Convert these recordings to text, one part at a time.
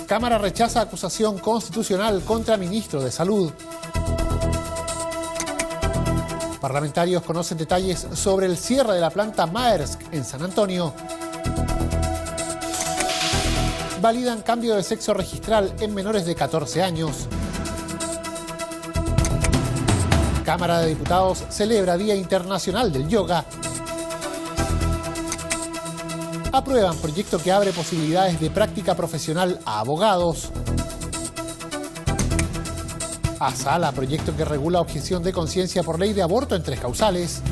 Cámara rechaza acusación constitucional contra ministro de Salud. Parlamentarios conocen detalles sobre el cierre de la planta Maersk en San Antonio. Validan cambio de sexo registral en menores de 14 años. Cámara de Diputados celebra Día Internacional del Yoga. Aprueban proyecto que abre posibilidades de práctica profesional a abogados. Asala proyecto que regula objeción de conciencia por ley de aborto en 3 causales.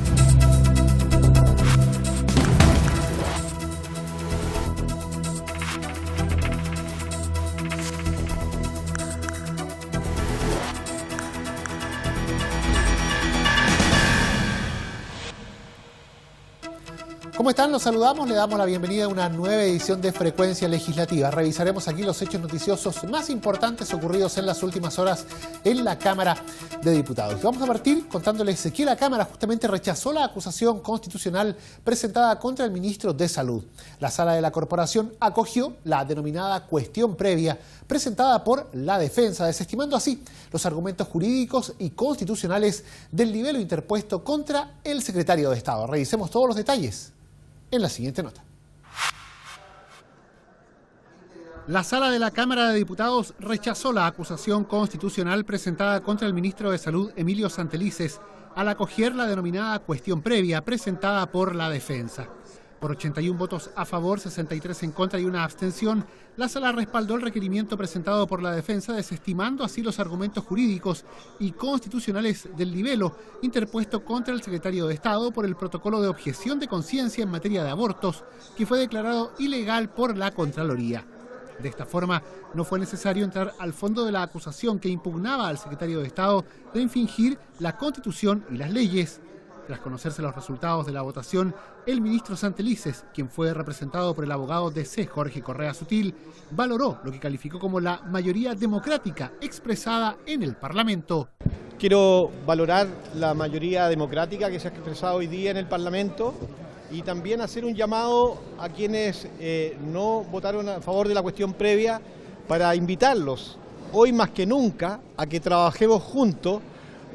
¿Cómo están? Los saludamos, le damos la bienvenida a una nueva edición de Frecuencia Legislativa. Revisaremos aquí los hechos noticiosos más importantes ocurridos en las últimas horas en la Cámara de Diputados. Vamos a partir contándoles que la Cámara justamente rechazó la acusación constitucional presentada contra el ministro de Salud. La Sala de la Corporación acogió la denominada cuestión previa presentada por la defensa, desestimando así los argumentos jurídicos y constitucionales del libelo interpuesto contra el secretario de Estado. Revisemos todos los detalles en la siguiente nota. La Sala de la Cámara de Diputados rechazó la acusación constitucional presentada contra el ministro de Salud, Emilio Santelices, al acoger la denominada cuestión previa presentada por la defensa. Por 81 votos a favor, 63 en contra y una abstención, la Sala respaldó el requerimiento presentado por la defensa, desestimando así los argumentos jurídicos y constitucionales del libelo interpuesto contra el secretario de Estado por el protocolo de objeción de conciencia en materia de abortos, que fue declarado ilegal por la Contraloría. De esta forma, no fue necesario entrar al fondo de la acusación que impugnaba al secretario de Estado de infringir la Constitución y las leyes. Tras conocerse los resultados de la votación, el ministro Santelices, quien fue representado por el abogado DC Jorge Correa Sutil, valoró lo que calificó como la mayoría democrática expresada en el Parlamento. Quiero valorar la mayoría democrática que se ha expresado hoy día en el Parlamento y también hacer un llamado a quienes no votaron a favor de la cuestión previa para invitarlos, hoy más que nunca, a que trabajemos juntos,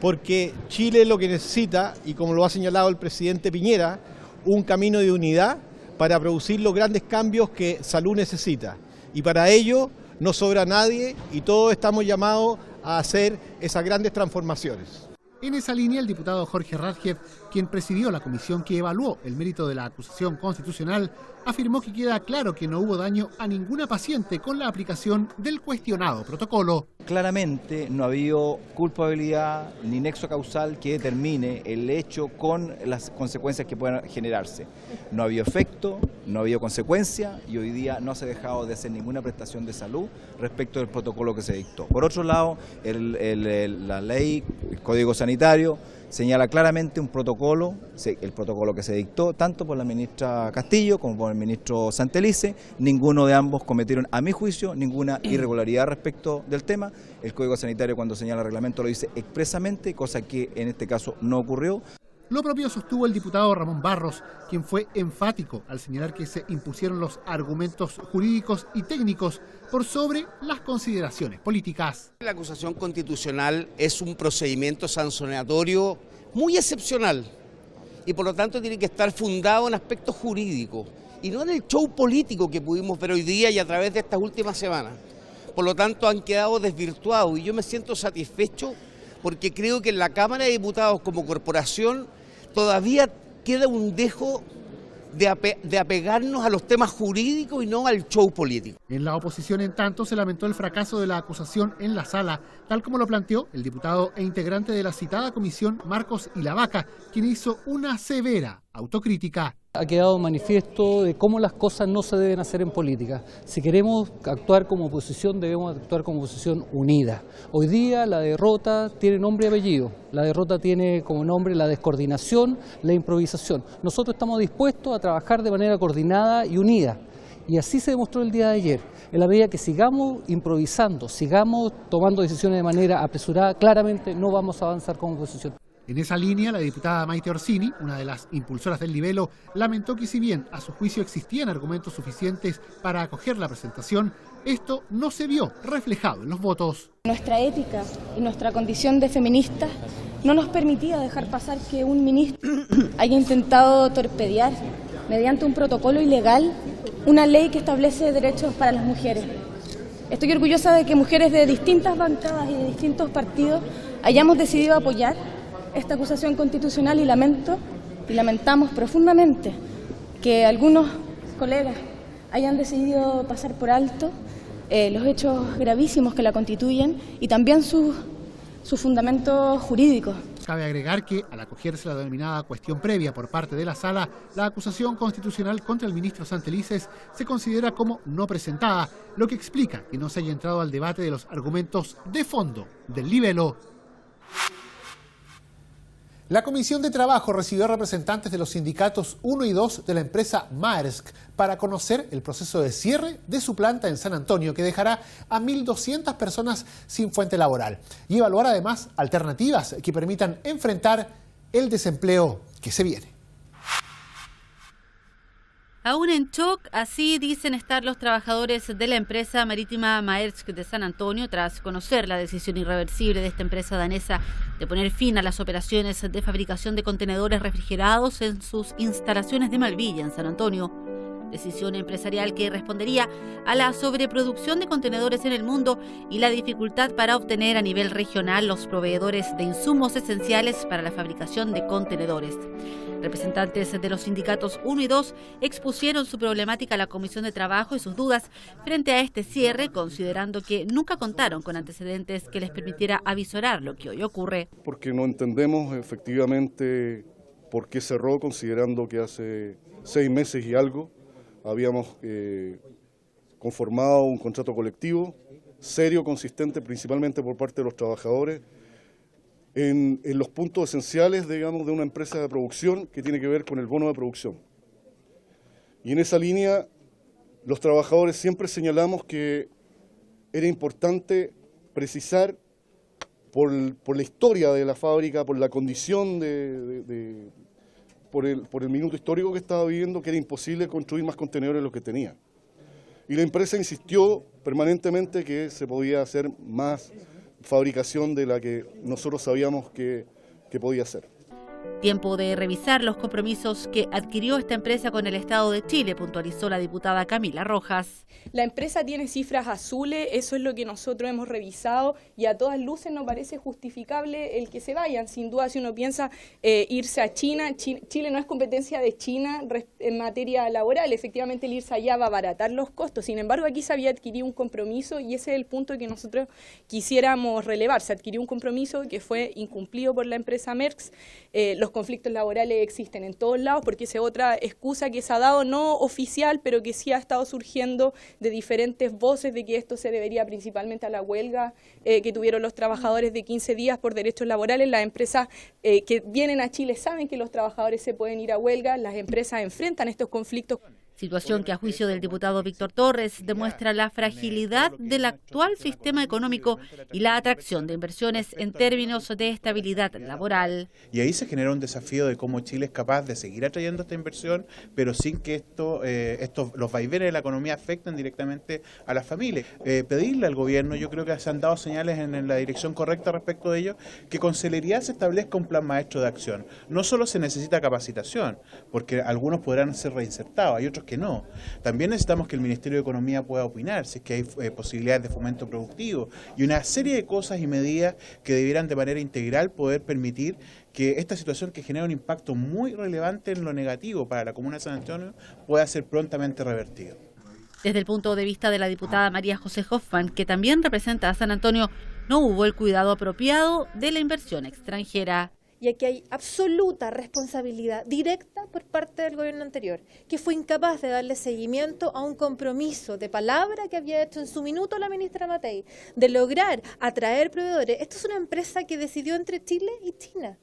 porque Chile lo que necesita, y como lo ha señalado el presidente Piñera, un camino de unidad para producir los grandes cambios que salud necesita. Y para ello no sobra nadie y todos estamos llamados a hacer esas grandes transformaciones. En esa línea, el diputado Jorge Radjev, quien presidió la comisión que evaluó el mérito de la acusación constitucional, afirmó que queda claro que no hubo daño a ninguna paciente con la aplicación del cuestionado protocolo. Claramente no ha habido culpabilidad ni nexo causal que determine el hecho con las consecuencias que puedan generarse. No ha habido efecto, no ha habido consecuencia y hoy día no se ha dejado de hacer ninguna prestación de salud respecto del protocolo que se dictó. Por otro lado, la ley, el Código Sanitario, señala claramente un protocolo, el protocolo que se dictó tanto por la ministra Castillo como por el ministro Santelices. Ninguno de ambos cometieron, a mi juicio, ninguna irregularidad respecto del tema. El Código Sanitario, cuando señala el reglamento, lo dice expresamente, cosa que en este caso no ocurrió. Lo propio sostuvo el diputado Ramón Barros, quien fue enfático al señalar que se impusieron los argumentos jurídicos y técnicos por sobre las consideraciones políticas. La acusación constitucional es un procedimiento sancionatorio muy excepcional y por lo tanto tiene que estar fundado en aspectos jurídicos y no en el show político que pudimos ver hoy día y a través de estas últimas semanas. Por lo tanto han quedado desvirtuados y yo me siento satisfecho porque creo que en la Cámara de Diputados como corporación todavía queda un dejo de apegarnos a los temas jurídicos y no al show político. En la oposición, en tanto, se lamentó el fracaso de la acusación en la sala, tal como lo planteó el diputado e integrante de la citada comisión Marcos Ilavaca, quien hizo una severa autocrítica. Ha quedado manifiesto de cómo las cosas no se deben hacer en política. Si queremos actuar como oposición, debemos actuar como oposición unida. Hoy día la derrota tiene nombre y apellido. La derrota tiene como nombre la descoordinación, la improvisación. Nosotros estamos dispuestos a trabajar de manera coordinada y unida. Y así se demostró el día de ayer. En la medida que sigamos improvisando, sigamos tomando decisiones de manera apresurada, claramente no vamos a avanzar como oposición. En esa línea, la diputada Maite Orsini, una de las impulsoras del libelo, lamentó que si bien a su juicio existían argumentos suficientes para acoger la presentación, esto no se vio reflejado en los votos. Nuestra ética y nuestra condición de feministas no nos permitía dejar pasar que un ministro haya intentado torpedear mediante un protocolo ilegal una ley que establece derechos para las mujeres. Estoy orgullosa de que mujeres de distintas bancadas y de distintos partidos hayamos decidido apoyar esta acusación constitucional y lamentamos profundamente que algunos colegas hayan decidido pasar por alto los hechos gravísimos que la constituyen y también sus fundamentos jurídicos. Cabe agregar que, al acogerse la denominada cuestión previa por parte de la Sala, la acusación constitucional contra el ministro Santelices se considera como no presentada, lo que explica que no se haya entrado al debate de los argumentos de fondo del libelo. La Comisión de Trabajo recibió representantes de los sindicatos 1 y 2 de la empresa Maersk para conocer el proceso de cierre de su planta en San Antonio, que dejará a 1.200 personas sin fuente laboral, y evaluar además alternativas que permitan enfrentar el desempleo que se viene. Aún en shock, así dicen estar los trabajadores de la empresa marítima Maersk de San Antonio tras conocer la decisión irreversible de esta empresa danesa de poner fin a las operaciones de fabricación de contenedores refrigerados en sus instalaciones de Malvilla, en San Antonio. Decisión empresarial que respondería a la sobreproducción de contenedores en el mundo y la dificultad para obtener a nivel regional los proveedores de insumos esenciales para la fabricación de contenedores. Representantes de los sindicatos 1 y 2 expusieron su problemática a la Comisión de Trabajo y sus dudas frente a este cierre, considerando que nunca contaron con antecedentes que les permitiera avisorar lo que hoy ocurre. Porque no entendemos efectivamente por qué cerró, considerando que hace 6 meses y algo habíamos conformado un contrato colectivo serio, consistente, principalmente por parte de los trabajadores, en los puntos esenciales, digamos, de una empresa de producción que tiene que ver con el bono de producción. Y en esa línea, los trabajadores siempre señalamos que era importante precisar por la historia de la fábrica, por la condición por el minuto histórico que estaba viviendo, que era imposible construir más contenedores de los que tenía. Y la empresa insistió permanentemente que se podía hacer más fabricación de la que nosotros sabíamos que podía hacer. Tiempo de revisar los compromisos que adquirió esta empresa con el Estado de Chile, puntualizó la diputada Camila Rojas. La empresa tiene cifras azules, eso es lo que nosotros hemos revisado y a todas luces nos parece justificable el que se vayan. Sin duda, si uno piensa irse a China, Chile no es competencia de China en materia laboral. Efectivamente, el irse allá va a abaratar los costos. Sin embargo, aquí se había adquirido un compromiso y ese es el punto que nosotros quisiéramos relevar. Se adquirió un compromiso que fue incumplido por la empresa Maersk. Los conflictos laborales existen en todos lados porque esa es otra excusa que se ha dado, no oficial, pero que sí ha estado surgiendo de diferentes voces de que esto se debería principalmente a la huelga que tuvieron los trabajadores de 15 días por derechos laborales. Las empresas que vienen a Chile saben que los trabajadores se pueden ir a huelga, las empresas enfrentan estos conflictos. Situación que a juicio del diputado Víctor Torres demuestra la fragilidad del actual sistema económico y la atracción de inversiones en términos de estabilidad laboral. Y ahí se genera un desafío de cómo Chile es capaz de seguir atrayendo esta inversión, pero sin que los vaivenes de la economía afecten directamente a las familias. Pedirle al gobierno, yo creo que se han dado señales en la dirección correcta respecto de ello, que con celeridad se establezca un plan maestro de acción. No solo se necesita capacitación, porque algunos podrán ser reinsertados, hay otros que no. También necesitamos que el Ministerio de Economía pueda opinar, si es que hay posibilidades de fomento productivo y una serie de cosas y medidas que debieran de manera integral poder permitir que esta situación que genera un impacto muy relevante en lo negativo para la comuna de San Antonio pueda ser prontamente revertido. Desde el punto de vista de la diputada María José Hoffman, que también representa a San Antonio, no hubo el cuidado apropiado de la inversión extranjera. Y aquí hay absoluta responsabilidad directa por parte del gobierno anterior, que fue incapaz de darle seguimiento a un compromiso de palabra que había hecho en su minuto la ministra Matei, de lograr atraer proveedores. Esto es una empresa que decidió entre Chile y China.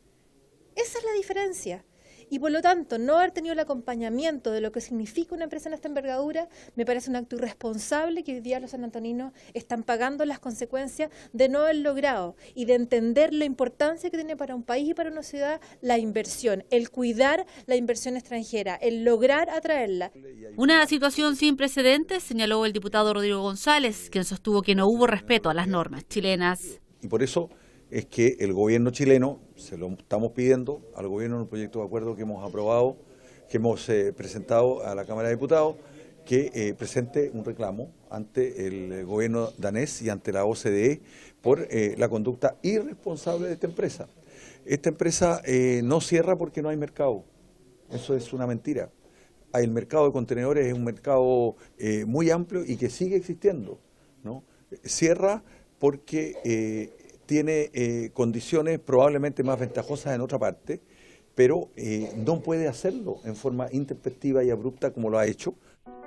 Esa es la diferencia. Y por lo tanto, no haber tenido el acompañamiento de lo que significa una empresa en esta envergadura, me parece un acto irresponsable que hoy día los sanantoninos están pagando las consecuencias de no haber logrado y de entender la importancia que tiene para un país y para una ciudad la inversión, el cuidar la inversión extranjera, el lograr atraerla. Una situación sin precedentes, señaló el diputado Rodrigo González, quien sostuvo que no hubo respeto a las normas chilenas. Y por eso es que el gobierno chileno, se lo estamos pidiendo al gobierno en un proyecto de acuerdo que hemos aprobado, que hemos presentado a la Cámara de Diputados, que presente un reclamo ante el gobierno danés y ante la OCDE por la conducta irresponsable de esta empresa. Esta empresa no cierra porque no hay mercado, eso es una mentira. El mercado de contenedores es un mercado muy amplio y que sigue existiendo, ¿no? Cierra porque tiene condiciones probablemente más ventajosas en otra parte, pero no puede hacerlo en forma intempestiva y abrupta como lo ha hecho.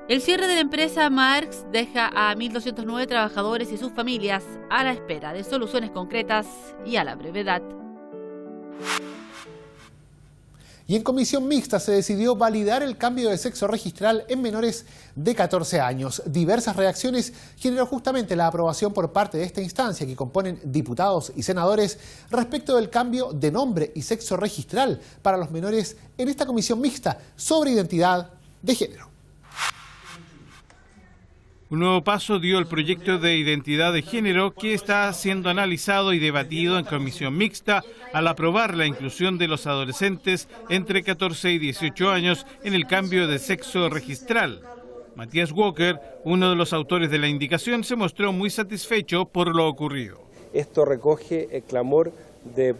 El cierre de la empresa Maersk deja a 1.209 trabajadores y sus familias a la espera de soluciones concretas y a la brevedad. Y en comisión mixta se decidió validar el cambio de sexo registral en menores de 14 años. Diversas reacciones generó justamente la aprobación por parte de esta instancia que componen diputados y senadores respecto del cambio de nombre y sexo registral para los menores en esta comisión mixta sobre identidad de género. Un nuevo paso dio el proyecto de identidad de género que está siendo analizado y debatido en comisión mixta al aprobar la inclusión de los adolescentes entre 14 y 18 años en el cambio de sexo registral. Matías Walker, uno de los autores de la indicación, se mostró muy satisfecho por lo ocurrido. Esto recoge el clamor de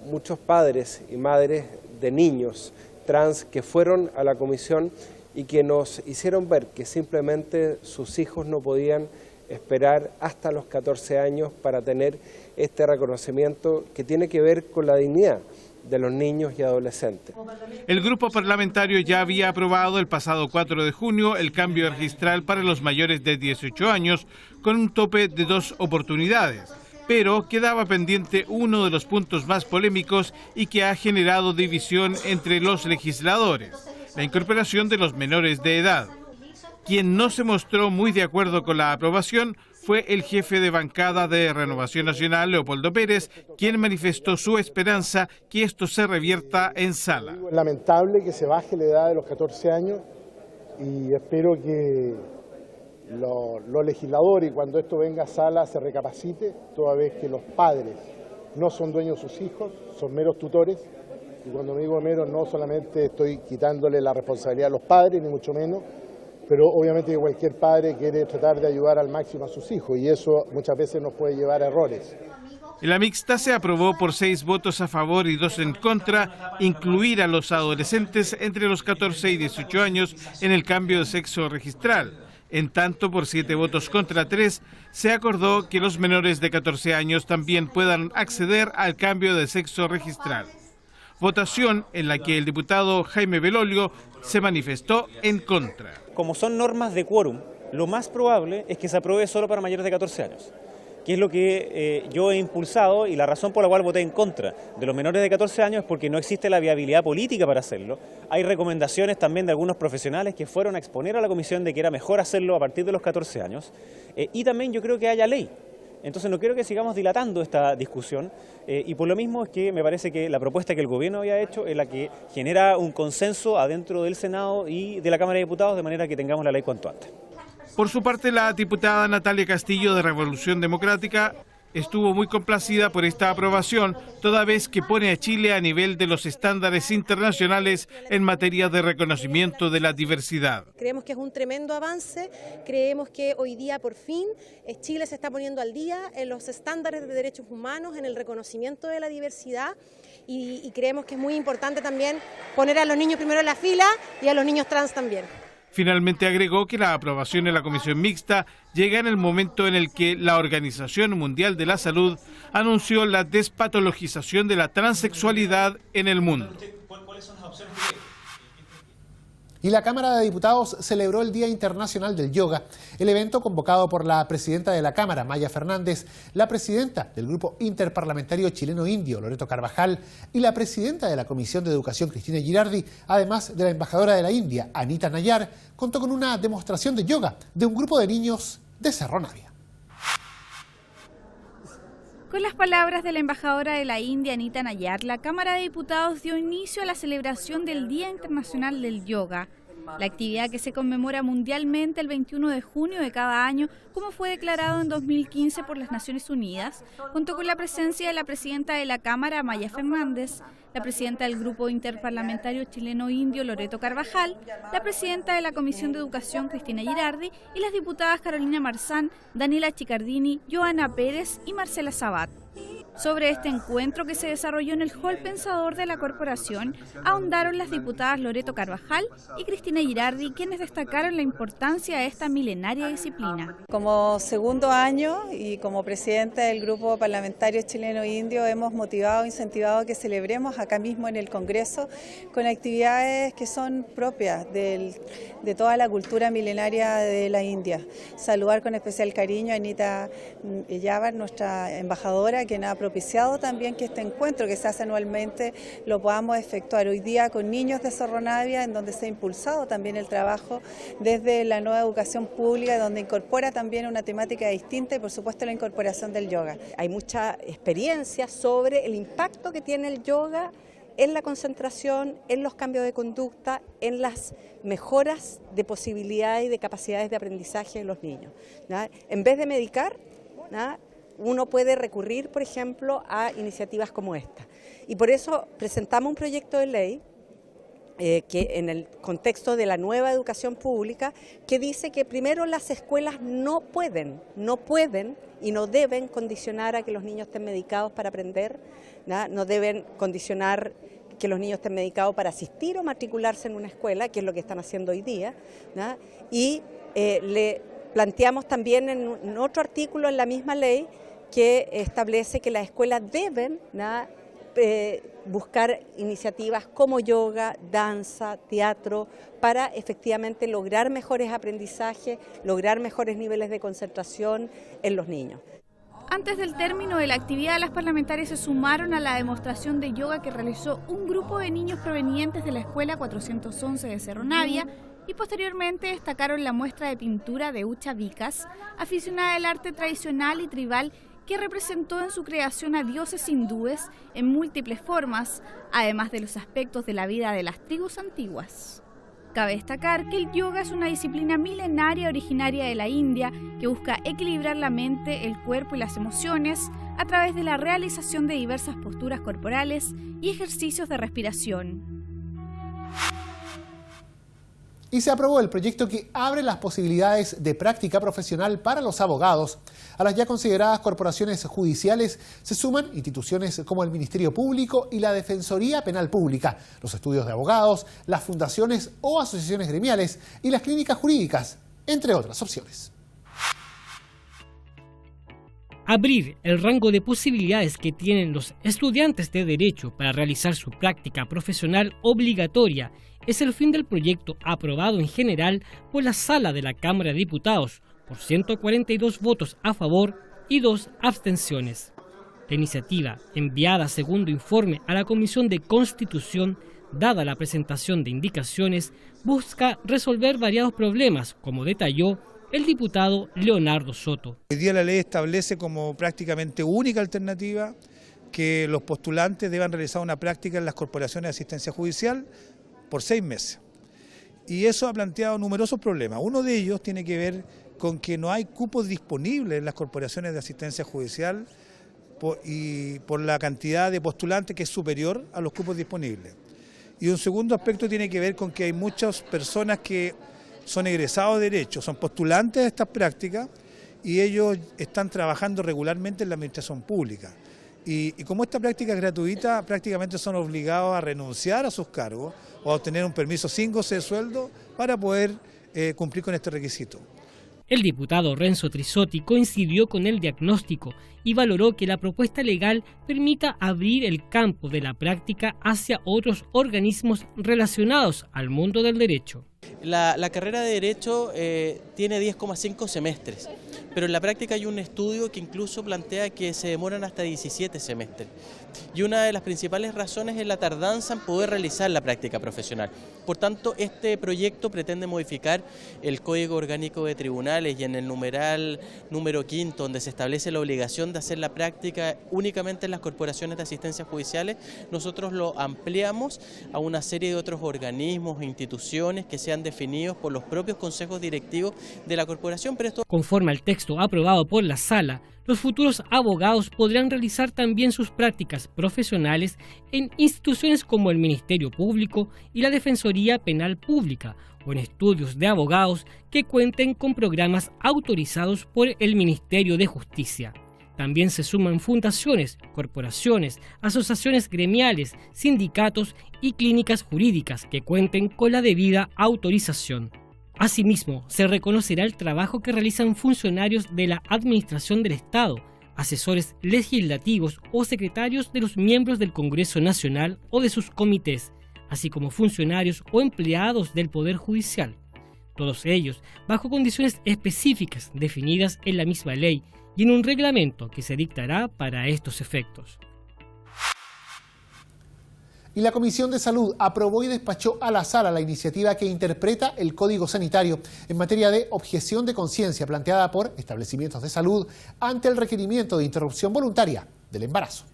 muchos padres y madres de niños trans que fueron a la comisión y que nos hicieron ver que simplemente sus hijos no podían esperar hasta los 14 años para tener este reconocimiento que tiene que ver con la dignidad de los niños y adolescentes. El grupo parlamentario ya había aprobado el pasado 4 de junio el cambio registral para los mayores de 18 años con un tope de 2 oportunidades, pero quedaba pendiente uno de los puntos más polémicos y que ha generado división entre los legisladores: la incorporación de los menores de edad. Quien no se mostró muy de acuerdo con la aprobación fue el jefe de bancada de Renovación Nacional, Leopoldo Pérez, quien manifestó su esperanza que esto se revierta en sala. Es lamentable que se baje la edad de los 14 años y espero que los legisladores, cuando esto venga a sala, se recapacite, toda vez que los padres no son dueños de sus hijos, son meros tutores. Y cuando me digo menos, no solamente estoy quitándole la responsabilidad a los padres, ni mucho menos, pero obviamente que cualquier padre quiere tratar de ayudar al máximo a sus hijos y eso muchas veces nos puede llevar a errores. En la mixta se aprobó por 6 votos a favor y 2 en contra incluir a los adolescentes entre los 14 y 18 años en el cambio de sexo registral. En tanto, por 7 votos contra 3, se acordó que los menores de 14 años también puedan acceder al cambio de sexo registral. Votación en la que el diputado Jaime Belolio se manifestó en contra. Como son normas de quórum, lo más probable es que se apruebe solo para mayores de 14 años, que es lo que yo he impulsado y la razón por la cual voté en contra de los menores de 14 años es porque no existe la viabilidad política para hacerlo. Hay recomendaciones también de algunos profesionales que fueron a exponer a la comisión de que era mejor hacerlo a partir de los 14 años y también yo creo que haya ley. Entonces no quiero que sigamos dilatando esta discusión y por lo mismo es que me parece que la propuesta que el gobierno había hecho es la que genera un consenso adentro del Senado y de la Cámara de Diputados de manera que tengamos la ley cuanto antes. Por su parte, la diputada Natalia Castillo de Revolución Democrática estuvo muy complacida por esta aprobación, toda vez que pone a Chile a nivel de los estándares internacionales en materia de reconocimiento de la diversidad. Creemos que es un tremendo avance, creemos que hoy día por fin Chile se está poniendo al día en los estándares de derechos humanos, en el reconocimiento de la diversidad y creemos que es muy importante también poner a los niños primero en la fila y a los niños trans también. Finalmente agregó que la aprobación en la comisión mixta llega en el momento en el que la Organización Mundial de la Salud anunció la despatologización de la transexualidad en el mundo. Y la Cámara de Diputados celebró el Día Internacional del Yoga. El evento, convocado por la presidenta de la Cámara, Maya Fernández, la presidenta del Grupo Interparlamentario Chileno-Indio, Loreto Carvajal, y la presidenta de la Comisión de Educación, Cristina Girardi, además de la embajadora de la India, Anita Nayar, contó con una demostración de yoga de un grupo de niños de Cerro Navia. Con las palabras de la embajadora de la India, Anita Nayar, la Cámara de Diputados dio inicio a la celebración del Día Internacional del Yoga. La actividad que se conmemora mundialmente el 21 de junio de cada año, como fue declarado en 2015 por las Naciones Unidas, contó con la presencia de la presidenta de la Cámara, Maya Fernández, la presidenta del Grupo Interparlamentario Chileno-Indio, Loreto Carvajal, la presidenta de la Comisión de Educación, Cristina Girardi, y las diputadas Carolina Marzán, Daniela Chicardini, Joana Pérez y Marcela Sabat. Sobre este encuentro que se desarrolló en el Hall Pensador de la Corporación, ahondaron las diputadas Loreto Carvajal y Cristina Girardi, quienes destacaron la importancia de esta milenaria disciplina. Como segundo año y como presidenta del Grupo Parlamentario Chileno-Indio hemos motivado e incentivado que celebremos acá mismo en el Congreso con actividades que son propias de toda la cultura milenaria de la India. Saludar con especial cariño a Anita Nayar, nuestra embajadora, quien ha propiciado también que este encuentro que se hace anualmente lo podamos efectuar hoy día con niños de Cerro Navia, en donde se ha impulsado también el trabajo desde la nueva educación pública, donde incorpora también una temática distinta y por supuesto la incorporación del yoga. Hay mucha experiencia sobre el impacto que tiene el yoga en la concentración, en los cambios de conducta, en las mejoras de posibilidades y de capacidades de aprendizaje de los niños, ¿no? En vez de medicar, ¿no?, uno puede recurrir, por ejemplo, a iniciativas como esta. Y por eso presentamos un proyecto de ley que en el contexto de la nueva educación pública, que dice que primero las escuelas no pueden y no deben condicionar a que los niños estén medicados para aprender, no deben condicionar que los niños estén medicados para asistir o matricularse en una escuela, que es lo que están haciendo hoy día, ¿no? Y le planteamos también en otro artículo en la misma ley que establece que las escuelas deben buscar iniciativas como yoga, danza, teatro, para efectivamente lograr mejores aprendizajes, lograr mejores niveles de concentración en los niños. Antes del término de la actividad, las parlamentarias se sumaron a la demostración de yoga que realizó un grupo de niños provenientes de la Escuela 411 de Cerro Navia y posteriormente destacaron la muestra de pintura de Ucha Vicas, aficionada al arte tradicional y tribal que representó en su creación a dioses hindúes en múltiples formas, además de los aspectos de la vida de las tribus antiguas. Cabe destacar que el yoga es una disciplina milenaria originaria de la India que busca equilibrar la mente, el cuerpo y las emociones a través de la realización de diversas posturas corporales y ejercicios de respiración. Y se aprobó el proyecto que abre las posibilidades de práctica profesional para los abogados. A las ya consideradas corporaciones judiciales se suman instituciones como el Ministerio Público y la Defensoría Penal Pública, los estudios de abogados, las fundaciones o asociaciones gremiales y las clínicas jurídicas, entre otras opciones. Abrir el rango de posibilidades que tienen los estudiantes de Derecho para realizar su práctica profesional obligatoria es el fin del proyecto aprobado en general por la Sala de la Cámara de Diputados por 142 votos a favor y 2 abstenciones. La iniciativa, enviada segundo informe a la Comisión de Constitución, dada la presentación de indicaciones, busca resolver variados problemas, como detalló el diputado Leonardo Soto. Hoy día la ley establece como prácticamente única alternativa que los postulantes deban realizar una práctica en las corporaciones de asistencia judicial por 6 meses. Y eso ha planteado numerosos problemas. Uno de ellos tiene que ver con que no hay cupos disponibles en las corporaciones de asistencia judicial y por la cantidad de postulantes que es superior a los cupos disponibles. Y un segundo aspecto tiene que ver con que hay muchas personas que son egresados de Derecho, son postulantes de estas prácticas y ellos están trabajando regularmente en la administración pública. Y como esta práctica es gratuita, prácticamente son obligados a renunciar a sus cargos o a obtener un permiso sin goce de sueldo para poder cumplir con este requisito. El diputado Renzo Trisotti coincidió con el diagnóstico y valoró que la propuesta legal permita abrir el campo de la práctica hacia otros organismos relacionados al mundo del derecho. La carrera de Derecho tiene 10,5 semestres, pero en la práctica hay un estudio que incluso plantea que se demoran hasta 17 semestres. Y una de las principales razones es la tardanza en poder realizar la práctica profesional. Por tanto, este proyecto pretende modificar el Código Orgánico de Tribunales y en el numeral número 5, donde se establece la obligación de hacer la práctica únicamente en las corporaciones de asistencia judiciales, nosotros lo ampliamos a una serie de otros organismos e instituciones que sean definidos por los propios consejos directivos de la corporación. Pero esto... Conforme al texto aprobado por la Sala, los futuros abogados podrán realizar también sus prácticas profesionales en instituciones como el Ministerio Público y la Defensoría Penal Pública o en estudios de abogados que cuenten con programas autorizados por el Ministerio de Justicia. También se suman fundaciones, corporaciones, asociaciones gremiales, sindicatos y clínicas jurídicas que cuenten con la debida autorización. Asimismo, se reconocerá el trabajo que realizan funcionarios de la Administración del Estado, asesores legislativos o secretarios de los miembros del Congreso Nacional o de sus comités, así como funcionarios o empleados del Poder Judicial. Todos ellos bajo condiciones específicas definidas en la misma ley y en un reglamento que se dictará para estos efectos. Y la Comisión de Salud aprobó y despachó a la Sala la iniciativa que interpreta el Código Sanitario en materia de objeción de conciencia planteada por establecimientos de salud ante el requerimiento de interrupción voluntaria del embarazo.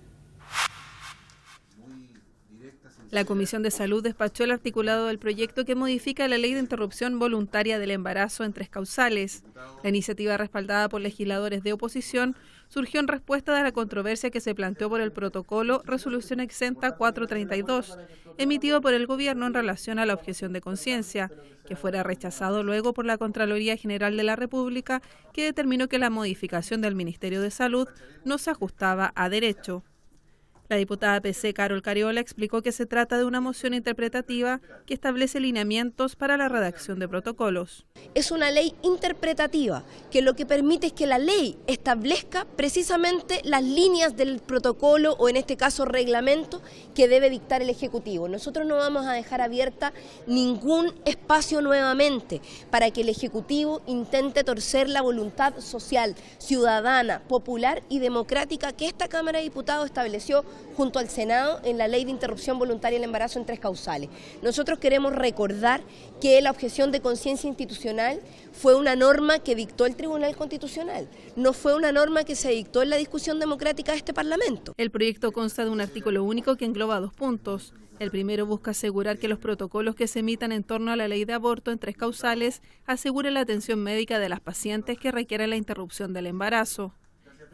La Comisión de Salud despachó el articulado del proyecto que modifica la Ley de Interrupción Voluntaria del Embarazo en 3 causales. La iniciativa, respaldada por legisladores de oposición, surgió en respuesta de la controversia que se planteó por el protocolo Resolución Exenta 432, emitido por el Gobierno en relación a la objeción de conciencia, que fuera rechazado luego por la Contraloría General de la República, que determinó que la modificación del Ministerio de Salud no se ajustaba a derecho. La diputada PC Carol Cariola explicó que se trata de una moción interpretativa que establece lineamientos para la redacción de protocolos. Es una ley interpretativa que lo que permite es que la ley establezca precisamente las líneas del protocolo o en este caso reglamento que debe dictar el Ejecutivo. Nosotros no vamos a dejar abierta ningún espacio nuevamente para que el Ejecutivo intente torcer la voluntad social, ciudadana, popular y democrática que esta Cámara de Diputados estableció junto al Senado en la Ley de Interrupción Voluntaria del Embarazo en 3 causales. Nosotros queremos recordar que la objeción de conciencia institucional fue una norma que dictó el Tribunal Constitucional, no fue una norma que se dictó en la discusión democrática de este Parlamento. El proyecto consta de un artículo único que engloba 2 puntos. El primero busca asegurar que los protocolos que se emitan en torno a la ley de aborto en 3 causales aseguren la atención médica de las pacientes que requieran la interrupción del embarazo.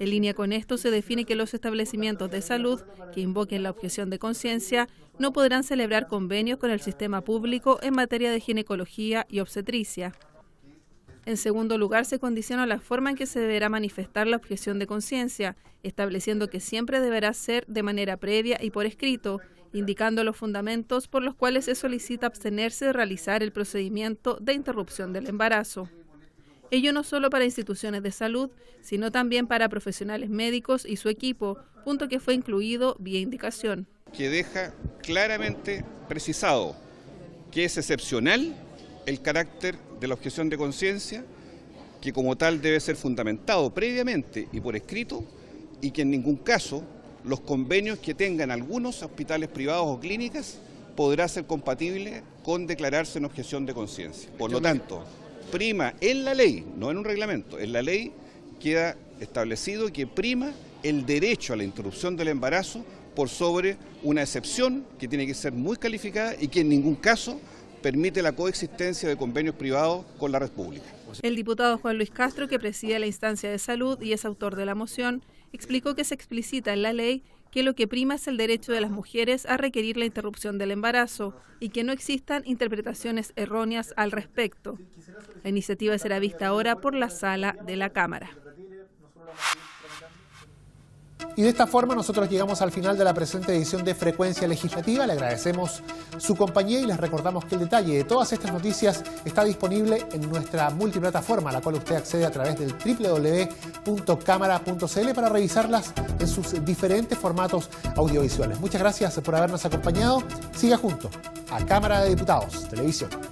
En línea con esto, se define que los establecimientos de salud que invoquen la objeción de conciencia no podrán celebrar convenios con el sistema público en materia de ginecología y obstetricia. En segundo lugar, se condiciona la forma en que se deberá manifestar la objeción de conciencia, estableciendo que siempre deberá ser de manera previa y por escrito, indicando los fundamentos por los cuales se solicita abstenerse de realizar el procedimiento de interrupción del embarazo. Ello no solo para instituciones de salud, sino también para profesionales médicos y su equipo, punto que fue incluido vía indicación. Que deja claramente precisado que es excepcional el carácter de la objeción de conciencia, que como tal debe ser fundamentado previamente y por escrito, y que en ningún caso los convenios que tengan algunos hospitales privados o clínicas podrá ser compatible con declararse en objeción de conciencia. Por lo tanto, prima en la ley, no en un reglamento, en la ley queda establecido que prima el derecho a la interrupción del embarazo por sobre una excepción que tiene que ser muy calificada y que en ningún caso permite la coexistencia de convenios privados con la red pública. El diputado Juan Luis Castro, que preside la instancia de salud y es autor de la moción, explicó que se explicita en la ley que lo que prima es el derecho de las mujeres a requerir la interrupción del embarazo y que no existan interpretaciones erróneas al respecto. La iniciativa será vista ahora por la Sala de la Cámara. Y de esta forma nosotros llegamos al final de la presente edición de Frecuencia Legislativa. Le agradecemos su compañía y les recordamos que el detalle de todas estas noticias está disponible en nuestra multiplataforma, a la cual usted accede a través del www.cámara.cl para revisarlas en sus diferentes formatos audiovisuales. Muchas gracias por habernos acompañado. Siga junto a Cámara de Diputados Televisión.